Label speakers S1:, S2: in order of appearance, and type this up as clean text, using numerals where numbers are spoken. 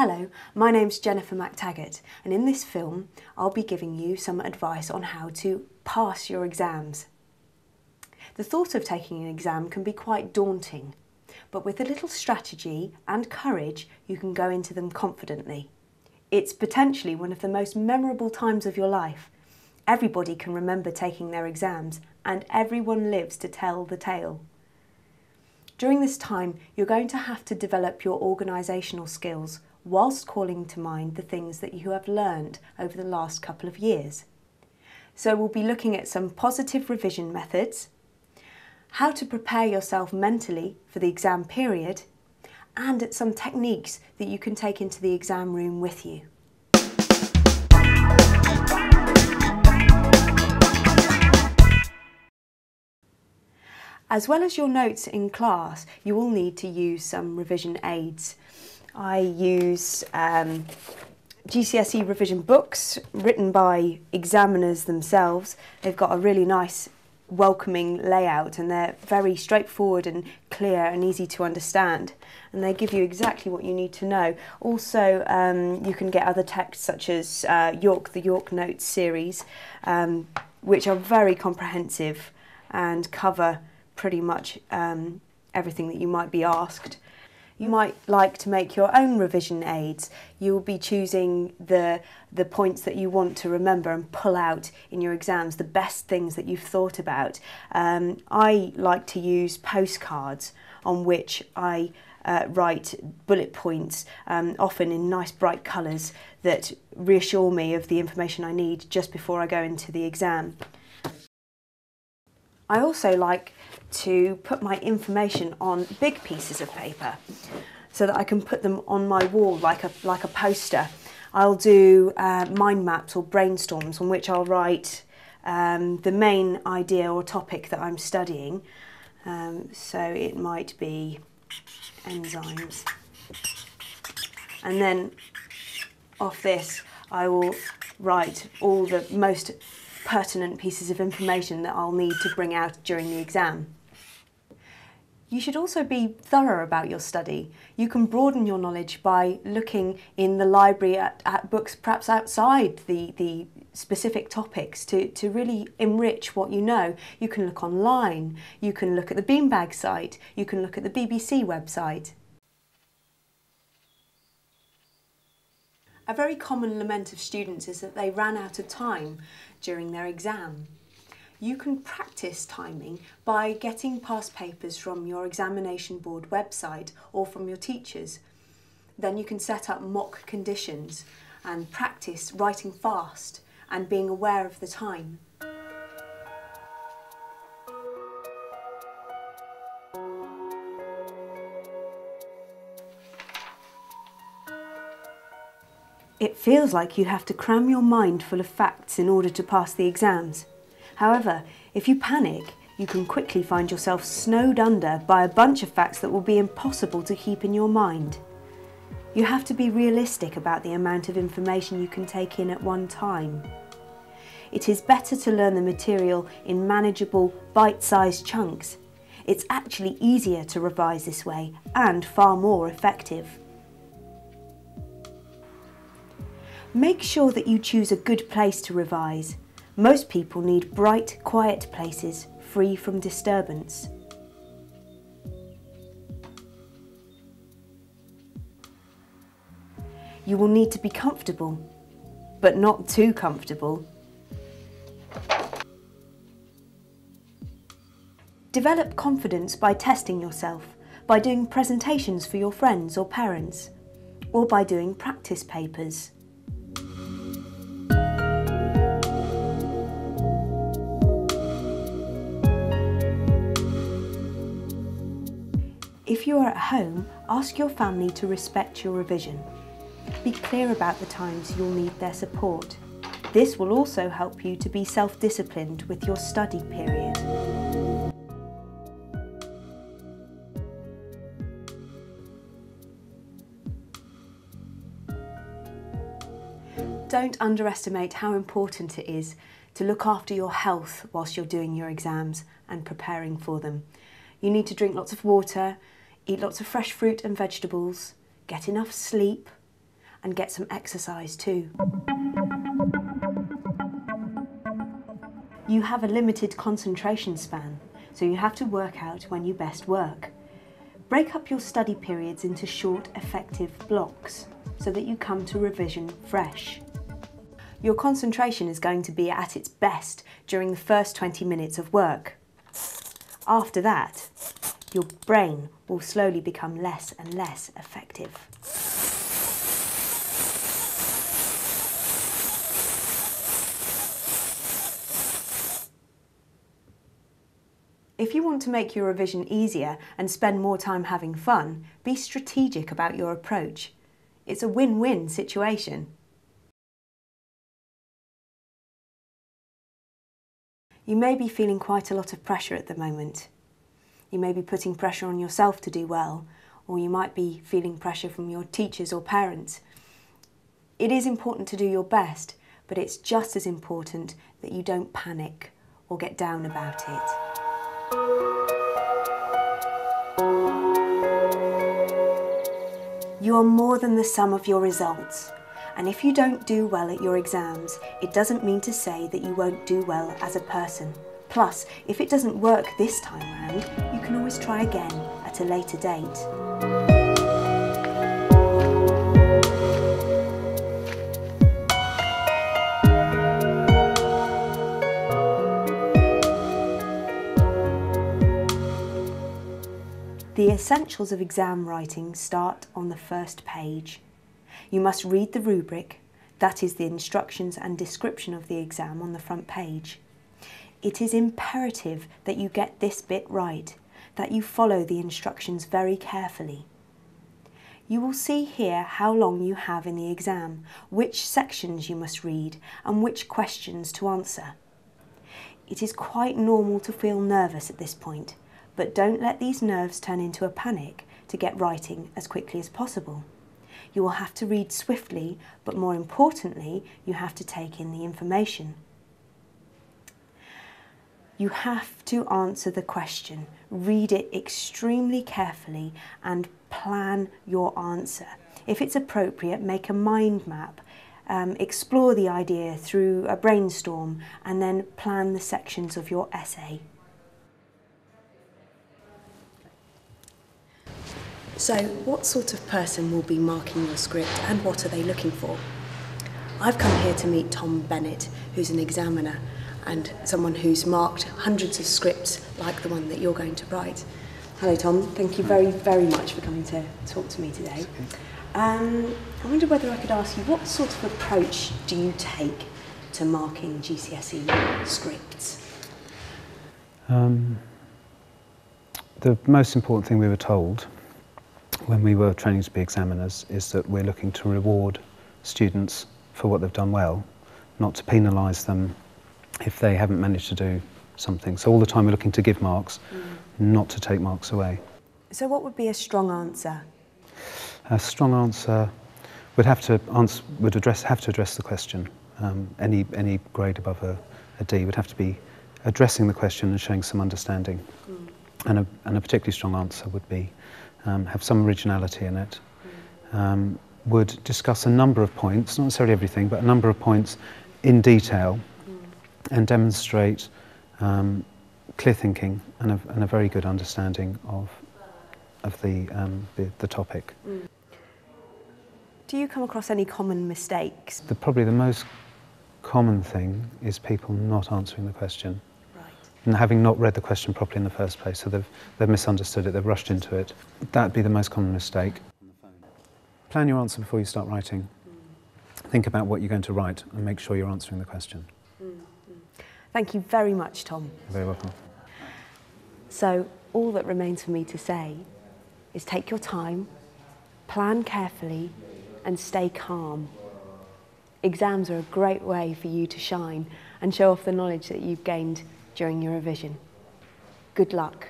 S1: Hello, my name's Jennifer McTaggart, and in this film I'll be giving you some advice on how to pass your exams. The thought of taking an exam can be quite daunting, but with a little strategy and courage you can go into them confidently. It's potentially one of the most memorable times of your life. Everybody can remember taking their exams, and everyone lives to tell the tale. During this time, you're going to have to develop your organisational skills whilst calling to mind the things that you have learned over the last couple of years. So we'll be looking at some positive revision methods, how to prepare yourself mentally for the exam period, and at some techniques that you can take into the exam room with you. As well as your notes in class, you will need to use some revision aids. I use GCSE revision books written by examiners themselves. They've got a really nice, welcoming layout, and they're very straightforward and clear and easy to understand. And they give you exactly what you need to know. Also, you can get other texts such as the York Notes series, which are very comprehensive and cover pretty much everything that you might be asked. You might like to make your own revision aids. You'll be choosing the points that you want to remember and pull out in your exams, the best things that you've thought about. I like to use postcards on which I write bullet points, often in nice bright colours that reassure me of the information I need just before I go into the exam. I also like to put my information on big pieces of paper so that I can put them on my wall like a poster. I'll do mind maps or brainstorms on which I'll write the main idea or topic that I'm studying. So it might be enzymes. And then off this I will write all the most pertinent pieces of information that I'll need to bring out during the exam. You should also be thorough about your study. You can broaden your knowledge by looking in the library at books perhaps outside the specific topics to really enrich what you know. You can look online, you can look at the Beanbag site, you can look at the BBC website. A very common lament of students is that they ran out of time during their exam. You can practice timing by getting past papers from your examination board website or from your teachers. Then you can set up mock conditions and practice writing fast and being aware of the time. It feels like you have to cram your mind full of facts in order to pass the exams. However, if you panic, you can quickly find yourself snowed under by a bunch of facts that will be impossible to keep in your mind. You have to be realistic about the amount of information you can take in at one time. It is better to learn the material in manageable, bite-sized chunks. It's actually easier to revise this way and far more effective. Make sure that you choose a good place to revise. Most people need bright, quiet places, free from disturbance. You will need to be comfortable, but not too comfortable. Develop confidence by testing yourself, by doing presentations for your friends or parents, or by doing practice papers. If you are at home, ask your family to respect your revision. Be clear about the times you'll need their support. This will also help you to be self-disciplined with your study period. Don't underestimate how important it is to look after your health whilst you're doing your exams and preparing for them. You need to drink lots of water, eat lots of fresh fruit and vegetables, get enough sleep, and get some exercise too. You have a limited concentration span, so you have to work out when you best work. Break up your study periods into short, effective blocks so that you come to revision fresh. Your concentration is going to be at its best during the first 20 minutes of work. After that, your brain will slowly become less and less effective. If you want to make your revision easier and spend more time having fun, be strategic about your approach. It's a win-win situation. You may be feeling quite a lot of pressure at the moment. You may be putting pressure on yourself to do well, or you might be feeling pressure from your teachers or parents. It is important to do your best, but it's just as important that you don't panic or get down about it. You are more than the sum of your results, and if you don't do well at your exams, it doesn't mean to say that you won't do well as a person. Plus, if it doesn't work this time round, you can always try again at a later date. The essentials of exam writing start on the first page. You must read the rubric, that is the instructions and description of the exam on the front page. It is imperative that you get this bit right, that you follow the instructions very carefully. You will see here how long you have in the exam, which sections you must read and which questions to answer. It is quite normal to feel nervous at this point, but don't let these nerves turn into a panic to get writing as quickly as possible. You will have to read swiftly, but more importantly, you have to take in the information. You have to answer the question, read it extremely carefully and plan your answer. If it's appropriate, make a mind map, explore the idea through a brainstorm and then plan the sections of your essay. So, what sort of person will be marking your script and what are they looking for? I've come here to meet Tom Bennett, who's an examiner and someone who's marked hundreds of scripts like the one that you're going to write. Hello Tom, thank you very, very much for coming to talk to me today. I wonder whether I could ask you, what sort of approach do you take to marking GCSE scripts?
S2: The most important thing we were told when we were training to be examiners is that we're looking to reward students for what they've done well, not to penalise them if they haven't managed to do something. So all the time we're looking to give marks, not to take marks away.
S1: So what would be a strong answer?
S2: A strong answer would have to address the question. Any grade above a D would have to be addressing the question and showing some understanding. And a particularly strong answer would be have some originality in it. Would discuss a number of points, not necessarily everything, but a number of points in detail and demonstrate clear thinking and a very good understanding of the topic.
S1: Do you come across any common mistakes?
S2: Probably the most common thing is people not answering the question. And having not read the question properly in the first place, so they've misunderstood it, they've rushed into it. That'd be the most common mistake. Plan your answer before you start writing. Think about what you're going to write and make sure you're answering the question.
S1: Thank you very much, Tom.
S2: You're very welcome.
S1: So, all that remains for me to say is take your time, plan carefully, and stay calm. Exams are a great way for you to shine and show off the knowledge that you've gained during your revision. Good luck.